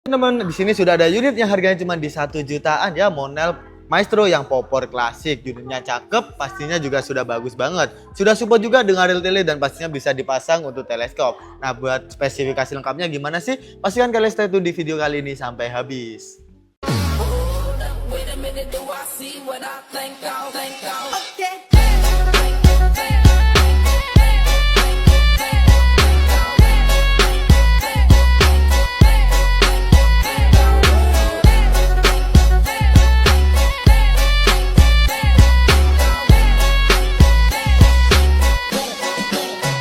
Teman-teman, di sini sudah ada unit yang harganya cuma di 1 jutaan ya, Monel Maestro yang popor klasik. Unitnya cakep, pastinya juga sudah bagus banget. Sudah support juga dengan rel tele dan pastinya bisa dipasang untuk teleskop. Nah, buat spesifikasi lengkapnya gimana sih? Pastikan kalian stay tune di video kali ini sampai habis.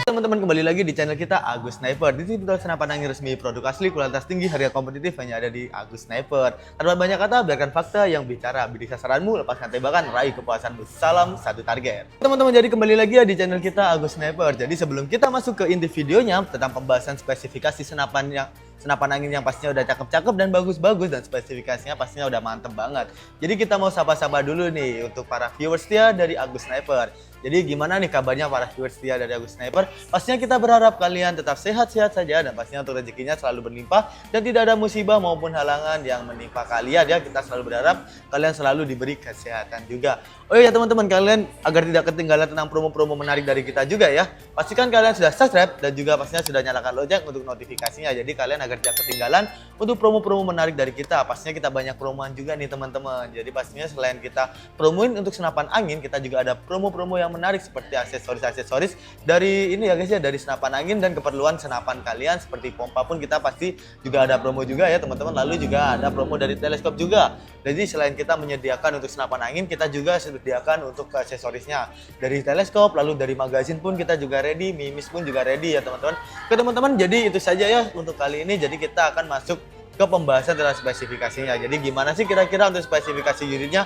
Teman-teman, kembali lagi di channel kita Agus Sniper. Di sini betul senapan angin resmi produk asli, kualitas tinggi, harga kompetitif hanya ada di Agus Sniper. Tanpa banyak kata, biarkan fakta yang bicara. Bidik sasaranmu, lepaskan tembakan, raih kepuasanmu. Salam satu target. Teman-teman, jadi kembali lagi ya di channel kita Agus Sniper. Jadi sebelum kita masuk ke inti videonya tentang pembahasan spesifikasi senapan angin yang pastinya udah cakep-cakep dan bagus-bagus, dan spesifikasinya pastinya udah mantep banget. Jadi kita mau sapa-sapa dulu nih untuk para viewers setia dari Agus Sniper. Jadi gimana nih kabarnya para viewers setia dari Agus Sniper? Pastinya kita berharap kalian tetap sehat-sehat saja, dan pastinya untuk rezekinya selalu berlimpah dan tidak ada musibah maupun halangan yang menimpa kalian ya. Kita selalu berharap kalian selalu diberi kesehatan juga. Oh iya teman-teman, kalian agar tidak ketinggalan tentang promo-promo menarik dari kita juga ya, pastikan kalian sudah subscribe dan juga pastinya sudah nyalakan lonceng untuk notifikasinya. Jadi kalian agar tidak ketinggalan untuk promo-promo menarik dari kita. Pastinya kita banyak promoan juga nih teman-teman. Jadi pastinya selain kita promoin untuk senapan angin, kita juga ada promo-promo yang menarik seperti aksesoris-aksesoris dari ini ya guys ya, dari senapan angin dan keperluan senapan kalian seperti pompa pun kita pasti juga ada promo juga ya teman-teman. Lalu juga ada promo dari teleskop juga. Jadi selain kita menyediakan untuk senapan angin, kita juga sediakan untuk aksesorisnya dari teleskop, lalu dari magazin pun kita juga ready, mimis pun juga ready ya teman-teman. Oke teman-teman, jadi itu saja ya untuk kali ini. Jadi kita akan masuk ke pembahasan tentang spesifikasinya. Jadi gimana sih kira-kira untuk spesifikasi unitnya?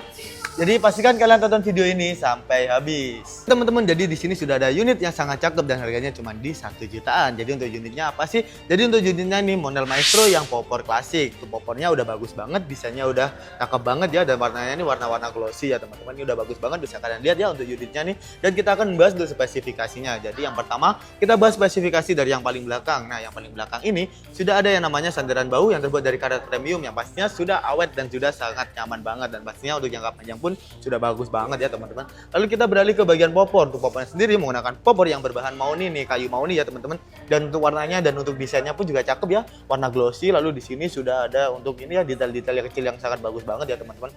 Jadi pastikan kalian tonton video ini sampai habis. Teman-teman, jadi di sini sudah ada unit yang sangat cakep dan harganya cuma di 1 jutaan. Jadi untuk unitnya apa sih? Jadi untuk unitnya nih Monel Maestro yang popor klasik. Tuh popornya udah bagus banget, desainnya udah cakep banget ya, dan warnanya ini warna-warna glossy ya teman-teman. Ini udah bagus banget, bisa kalian lihat ya untuk unitnya nih. Dan kita akan membahas dulu spesifikasinya. Jadi yang pertama kita bahas spesifikasi dari yang paling belakang. Nah, yang paling belakang ini sudah ada yang namanya sandaran bahu yang terbuat dari karet premium yang pastinya sudah awet dan sudah sangat nyaman banget, dan pastinya untuk jangka panjang pun sudah bagus banget ya teman-teman. Lalu kita beralih ke bagian popor. Untuk popornya sendiri menggunakan popor yang berbahan mahoni nih, kayu mahoni ya teman-teman. Dan untuk warnanya dan untuk desainnya pun juga cakep ya, warna glossy. Lalu di sini sudah ada untuk ini ya detail-detail yang kecil yang sangat bagus banget ya teman-teman.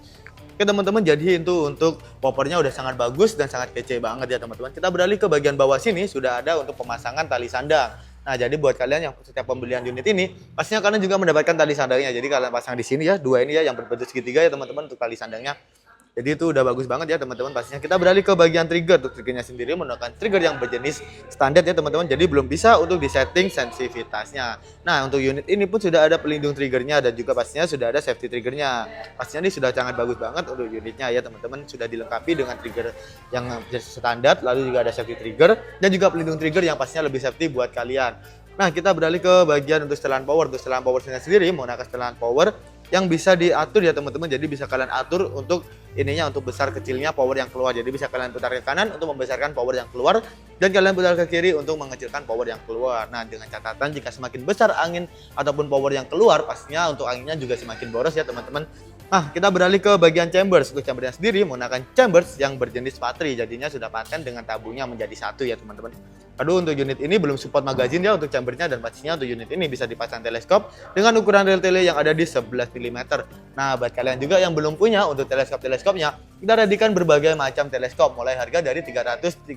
Oke teman-teman, jadi itu untuk popornya udah sangat bagus dan sangat kece banget ya teman-teman. Kita beralih ke bagian bawah sini, sudah ada untuk pemasangan tali sandang. Nah, jadi buat kalian yang setiap pembelian unit ini, pastinya kalian juga mendapatkan tali sandangnya. Jadi kalian pasang di sini ya, dua ini ya yang berbentuk segitiga ya teman-teman untuk tali sandangnya. Jadi itu udah bagus banget ya teman-teman. Pastinya kita beralih ke bagian trigger. Untuk triggernya sendiri menggunakan trigger yang berjenis standar ya teman-teman. Jadi belum bisa untuk disetting sensitivitasnya. Nah, untuk unit ini pun sudah ada pelindung triggernya dan juga pastinya sudah ada safety triggernya. Pastinya ini sudah sangat bagus banget untuk unitnya ya teman-teman. Sudah dilengkapi dengan trigger yang standar, lalu juga ada safety trigger dan juga pelindung trigger yang pastinya lebih safety buat kalian. Nah, kita beralih ke bagian untuk setelan power. Untuk setelan power sendiri menggunakan setelan power yang bisa diatur ya teman-teman. Jadi bisa kalian atur untuk ininya, untuk besar kecilnya power yang keluar. Jadi bisa kalian putar ke kanan untuk membesarkan power yang keluar, dan kalian putar ke kiri untuk mengecilkan power yang keluar. Nah, dengan catatan jika semakin besar angin ataupun power yang keluar, pastinya untuk anginnya juga semakin boros ya teman-teman. Nah, kita beralih ke bagian chambers. Untuk chambernya sendiri menggunakan chambers yang berjenis patri. Jadinya sudah paten dengan tabungnya menjadi satu ya teman-teman. Aduh, untuk unit ini belum support magazin ya untuk chambernya, dan pastinya untuk unit ini bisa dipasang teleskop dengan ukuran rel tele yang ada di 11 mm. Nah, buat kalian juga yang belum punya untuk teleskopnya, kita readykan berbagai macam teleskop mulai harga dari 330.000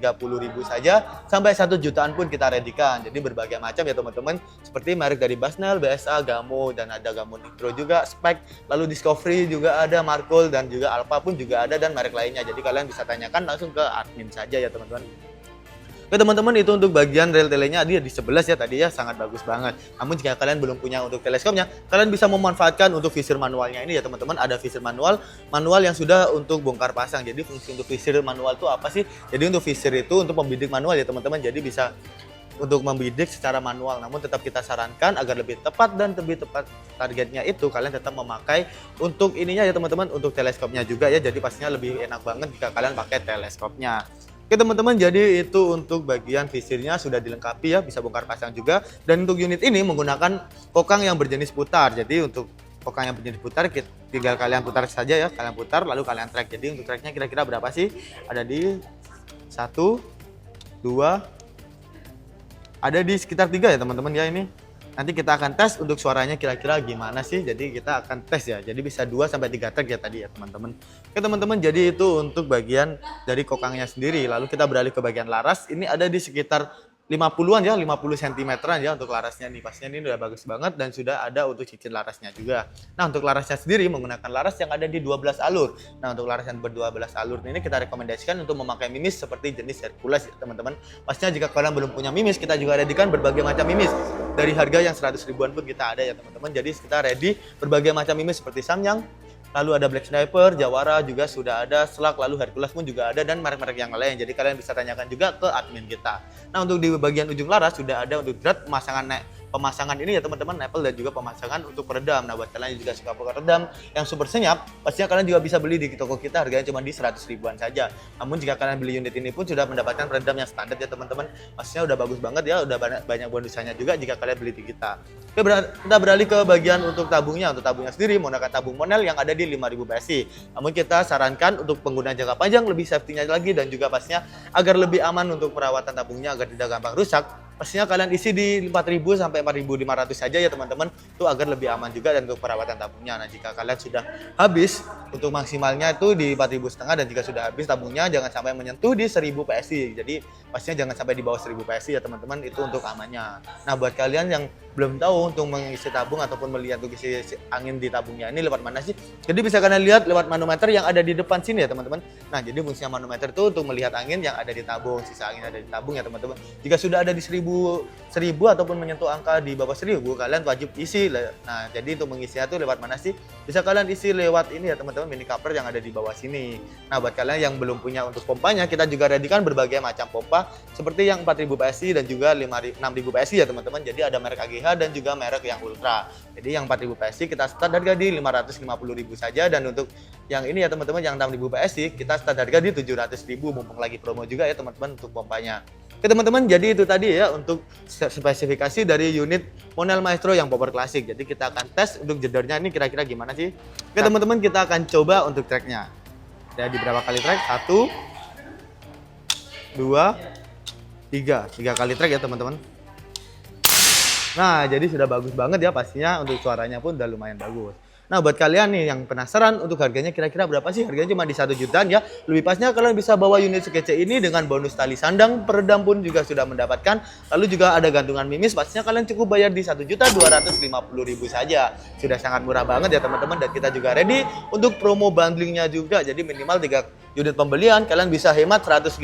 saja sampai 1 jutaan pun kita readykan. Jadi berbagai macam ya teman-teman, seperti merek dari Basnel, BSA, Gamo, dan ada Gamo Nitro juga, Spec, lalu Discovery juga ada, Markol, dan juga Alpha pun juga ada, dan merek lainnya. Jadi kalian bisa tanyakan langsung ke admin saja ya teman-teman. Oke teman-teman, itu untuk bagian rel telenya dia di 11 ya tadi ya, sangat bagus banget. Namun jika kalian belum punya untuk teleskopnya, kalian bisa memanfaatkan untuk visir manualnya ini ya teman-teman. Ada visir manual yang sudah untuk bongkar pasang. Jadi fungsi untuk visir manual itu apa sih? Jadi untuk visir itu untuk membidik manual ya teman-teman. Jadi bisa untuk membidik secara manual, namun tetap kita sarankan agar lebih tepat dan lebih tepat targetnya itu kalian tetap memakai untuk ininya ya teman-teman, untuk teleskopnya juga ya. Jadi pastinya lebih enak banget jika kalian pakai teleskopnya. Oke teman-teman, jadi itu untuk bagian visirnya sudah dilengkapi ya, bisa bongkar pasang juga. Dan untuk unit ini menggunakan kokang yang berjenis putar. Jadi untuk kokang yang berjenis putar, tinggal kalian putar saja ya, kalian putar lalu kalian track. Jadi untuk tracknya kira-kira berapa sih? Ada di 1, 2, ada di sekitar 3 ya teman-teman ya ini. Nanti kita akan tes untuk suaranya kira-kira gimana sih. Jadi kita akan tes ya. Jadi bisa 2 sampai 3 track ya tadi ya teman-teman. Oke teman-teman, jadi itu untuk bagian dari kokangnya sendiri. Lalu kita beralih ke bagian laras. Ini ada di sekitar 50-an ya, 50 cm-an ya untuk larasnya nih. Pastinya ini udah bagus banget dan sudah ada untuk cincin larasnya juga. Nah, untuk larasnya sendiri menggunakan laras yang ada di 12 alur. Nah, untuk laras yang ber-12 alur ini kita rekomendasikan untuk memakai mimis seperti jenis Hercules ya, teman-teman. Pastinya jika kalian belum punya mimis, kita juga readykan berbagai macam mimis. Dari harga yang 100 ribuan pun kita ada ya, teman-teman. Jadi kita ready berbagai macam mimis seperti Samyang, lalu ada Black Sniper, Jawara juga sudah ada, Slug, lalu Hercules pun juga ada, dan merek-merek yang lain. Jadi kalian bisa tanyakan juga ke admin kita. Nah, untuk di bagian ujung laras sudah ada untuk drat pemasangan ini ya teman-teman, nipple dan juga pemasangan untuk peredam. Nah, buat kalian yang juga suka peredam yang super senyap, pastinya kalian juga bisa beli di toko kita, harganya cuma di 100 ribuan saja. Namun jika kalian beli unit ini pun sudah mendapatkan peredam yang standar ya teman-teman. Pastinya udah bagus banget ya, udah banyak bonusnya juga jika kalian beli di kita. Oke, kita beralih ke bagian untuk tabungnya. Untuk tabungnya sendiri menggunakan tabung Monel yang ada di 5000 PSI. Namun kita sarankan untuk pengguna jangka panjang lebih safety-nya lagi, dan juga pastinya agar lebih aman untuk perawatan tabungnya agar tidak gampang rusak. Pastinya kalian isi di 4000 sampai 4500 saja ya teman-teman, itu agar lebih aman juga dan untuk perawatan tabungnya. Nah, jika kalian sudah habis untuk maksimalnya itu di 4500 dan jika sudah habis tabungnya jangan sampai menyentuh di 1000 PSI. Jadi pastinya jangan sampai di bawah 1000 PSI ya teman-teman, itu untuk amannya. Nah, buat kalian yang belum tahu untuk mengisi tabung ataupun melihat untuk isi angin di tabungnya ini lewat mana sih? Jadi bisa kalian lihat lewat manometer yang ada di depan sini ya teman-teman. Nah, jadi fungsinya manometer itu untuk melihat angin yang ada di tabung, sisa angin ada di tabung ya teman-teman. Jika sudah ada di 1000 ataupun menyentuh angka di bawah 1000, kalian wajib isi. Nah, jadi untuk mengisinya tuh lewat mana sih? Bisa kalian isi lewat ini ya teman-teman, mini coupler yang ada di bawah sini. Nah, buat kalian yang belum punya untuk pompanya, kita juga readykan berbagai macam pompa seperti yang 4000 PSI dan juga 6000 PSI ya teman-teman. Jadi ada merek AGH dan juga merek yang Ultra. Jadi yang 4000 PSI kita start harga di 550.000 saja, dan untuk yang ini ya teman-teman yang 6000 PSI kita start harga di 700.000, mumpung lagi promo juga ya teman-teman untuk pompanya. Oke teman-teman, jadi itu tadi ya untuk spesifikasi dari unit Monel Maestro yang power klasik. Jadi kita akan tes untuk jedernya ini kira-kira gimana sih. Oke teman-teman, kita akan coba untuk tracknya. Jadi berapa kali track? 1, 2, 3 kali track ya teman-teman. Nah, jadi sudah bagus banget ya, pastinya untuk suaranya pun udah lumayan bagus. Nah, buat kalian nih yang penasaran untuk harganya kira-kira berapa sih? Harganya cuma di 1 jutaan ya. Lebih pasnya kalian bisa bawa unit sekece ini dengan bonus tali sandang, peredam pun juga sudah mendapatkan. Lalu juga ada gantungan mimis, pastinya kalian cukup bayar di 1.250.000 saja. Sudah sangat murah banget ya teman-teman, dan kita juga ready untuk promo bundlingnya juga. Jadi minimal 3 unit pembelian kalian bisa hemat 150.000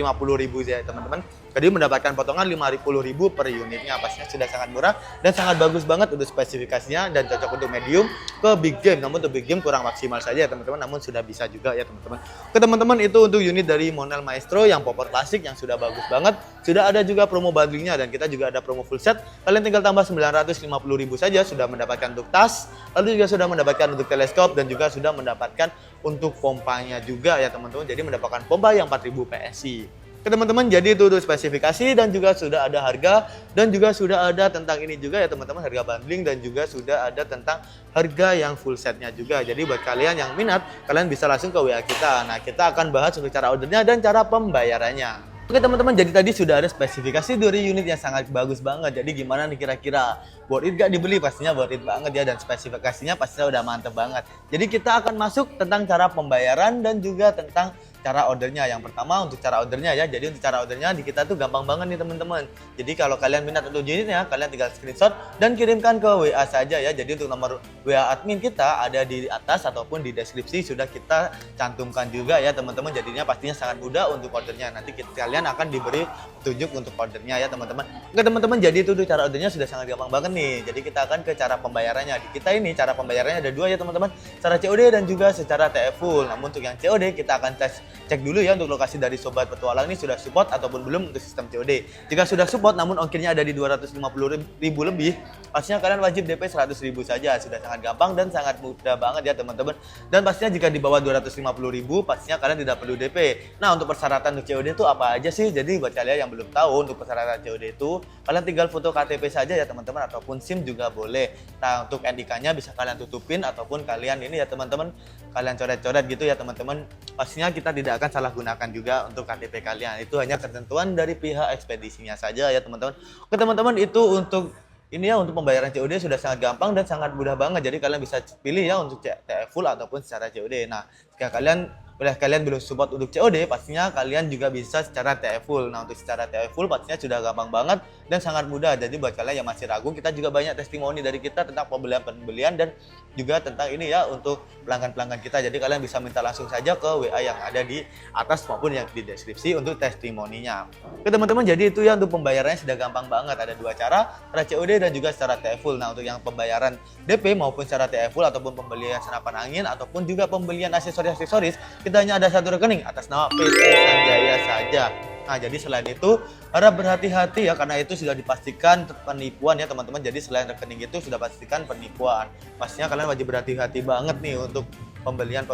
ya teman-teman. Jadi mendapatkan potongan 50.000 per unitnya, pastinya sudah sangat murah dan sangat bagus banget untuk spesifikasinya dan cocok untuk medium ke big game. Namun untuk big game kurang maksimal saja ya teman-teman, namun sudah bisa juga ya teman-teman. Ke teman-teman, itu untuk unit dari Monel Maestro yang power klasik yang sudah bagus banget. Sudah ada juga promo bundlingnya dan kita juga ada promo full set. Kalian tinggal tambah 950.000 saja sudah mendapatkan untuk tas, lalu juga sudah mendapatkan untuk teleskop dan juga sudah mendapatkan untuk pompanya juga ya teman-teman. Jadi mendapatkan pompa yang 4000 PSI. Oke teman-teman, jadi itu spesifikasi dan juga sudah ada harga dan juga sudah ada tentang ini juga ya teman-teman, harga bundling dan juga sudah ada tentang harga yang full setnya juga. Jadi buat kalian yang minat, kalian bisa langsung ke WA kita. Nah, kita akan bahas untuk cara ordernya dan cara pembayarannya. Oke teman-teman, jadi tadi sudah ada spesifikasi dari unit yang sangat bagus banget. Jadi gimana nih kira-kira? Worth it gak dibeli? Pastinya worth it banget ya, dan spesifikasinya pastinya udah mantep banget. Jadi kita akan masuk tentang cara pembayaran dan juga tentang cara ordernya. Yang pertama untuk cara ordernya ya. Jadi untuk cara ordernya di kita tuh gampang banget nih teman-teman. Jadi kalau kalian minat untuk unitnya, kalian tinggal screenshot dan kirimkan ke WA saja ya. Jadi untuk nomor WA admin kita ada di atas ataupun di deskripsi sudah kita cantumkan juga ya teman-teman. Jadinya pastinya sangat mudah untuk ordernya. Nanti kalian akan diberi petunjuk untuk ordernya ya teman-teman. Oke teman-teman, jadi itu tuh cara ordernya sudah sangat gampang banget nih. Jadi kita akan ke cara pembayarannya. Di kita ini cara pembayarannya ada 2 ya teman-teman. Cara COD dan juga secara TF full. Namun untuk yang COD kita akan tes cek dulu ya untuk lokasi dari Sobat Petualang ini sudah support ataupun belum untuk sistem COD. Jika sudah support namun ongkirnya ada di 250.000 lebih, pastinya kalian wajib DP 100.000 saja. Sudah sangat gampang dan sangat mudah banget ya teman-teman. Dan pastinya jika di bawah 250.000 pastinya kalian tidak perlu DP. Nah, untuk persyaratan untuk COD itu apa aja sih? Jadi buat kalian yang belum tahu, untuk persyaratan COD itu kalian tinggal foto KTP saja ya teman-teman, ataupun SIM juga boleh. Nah, untuk NIK-nya bisa kalian tutupin ataupun kalian ini ya teman-teman, kalian coret-coret gitu ya teman-teman. Pastinya kita tidak akan salah gunakan juga untuk KTP kalian. Itu hanya ketentuan dari pihak ekspedisinya saja ya teman-teman. Oke teman-teman, itu untuk ini ya, untuk pembayaran COD sudah sangat gampang dan sangat mudah banget. Jadi kalian bisa pilih ya untuk TF full ataupun secara COD. Nah, jika kalian belum support untuk COD, pastinya kalian juga bisa secara TF full. Nah, untuk secara TF full pastinya sudah gampang banget dan sangat mudah. Jadi buat kalian yang masih ragu, kita juga banyak testimoni dari kita tentang pembelian dan juga tentang ini ya untuk pelanggan-pelanggan kita. Jadi kalian bisa minta langsung saja ke WA yang ada di atas maupun yang di deskripsi untuk testimoninya. Oke teman-teman, jadi itu ya untuk pembayarannya sudah gampang banget. Ada dua cara COD dan juga secara TF full. Nah, untuk yang pembayaran DP maupun secara TF full ataupun pembelian senapan angin ataupun juga pembelian aksesoris, kita hanya ada satu rekening atas nama PT Sanjaya saja. Nah, jadi selain itu harap berhati-hati ya, karena itu sudah dipastikan penipuan ya teman-teman. Jadi selain rekening itu sudah pastikan penipuan. Pastinya kalian wajib berhati-hati banget nih untuk pembelian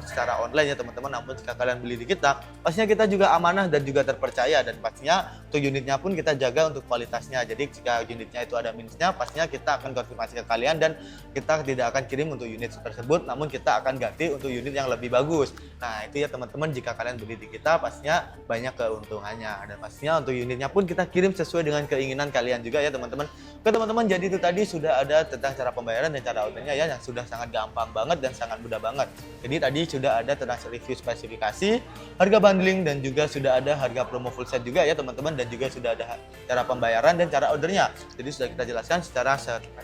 secara online ya teman-teman. Namun jika kalian beli di kita, pastinya kita juga amanah dan juga terpercaya, dan pastinya untuk unitnya pun kita jaga untuk kualitasnya. Jadi jika unitnya itu ada minusnya, pastinya kita akan konfirmasi ke kalian dan kita tidak akan kirim untuk unit tersebut, namun kita akan ganti untuk unit yang lebih bagus. Nah, itu ya teman-teman, jika kalian beli di kita pastinya banyak keuntungannya, dan pastinya untuk unitnya pun kita kirim sesuai dengan keinginan kalian juga ya teman-teman. Oke teman-teman, jadi itu tadi sudah ada tentang cara pembayaran dan cara ordernya ya, yang sudah sangat gampang banget dan sangat mudah banget. Jadi tadi sudah ada tentang review spesifikasi, harga bundling, dan juga sudah ada harga promo full set juga ya teman-teman, dan juga sudah ada cara pembayaran dan cara ordernya. Jadi sudah kita jelaskan secara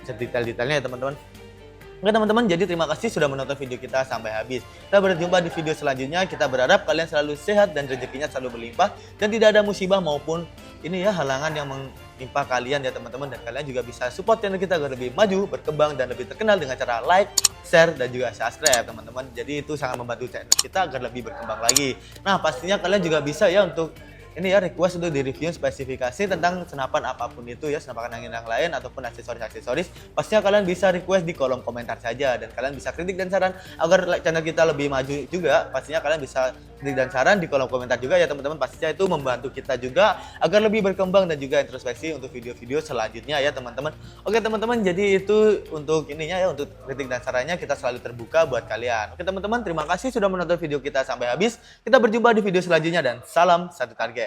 sedetail-detailnya ya teman-teman. Oke teman-teman, jadi terima kasih sudah menonton video kita sampai habis. Kita berjumpa di video selanjutnya. Kita berharap kalian selalu sehat dan rezekinya selalu berlimpah dan tidak ada musibah maupun ini ya halangan yang menimpa kalian ya teman-teman, dan kalian juga bisa support channel kita agar lebih maju, berkembang, dan lebih terkenal dengan cara like, share, dan juga subscribe teman-teman. Jadi itu sangat membantu channel kita agar lebih berkembang lagi. Nah, pastinya kalian juga bisa ya untuk ini ya request untuk di-review spesifikasi tentang senapan apapun itu ya, senapan angin yang lain ataupun aksesoris. Pastinya kalian bisa request di kolom komentar saja, dan kalian bisa kritik dan saran agar channel kita lebih maju juga. Pastinya kalian bisa kritik dan saran di kolom komentar juga ya teman-teman. Pastinya itu membantu kita juga agar lebih berkembang dan juga introspeksi untuk video-video selanjutnya ya teman-teman. Oke teman-teman, jadi itu untuk ininya ya, untuk kritik dan sarannya kita selalu terbuka buat kalian. Oke teman-teman, terima kasih sudah menonton video kita sampai habis. Kita berjumpa di video selanjutnya dan salam satu target.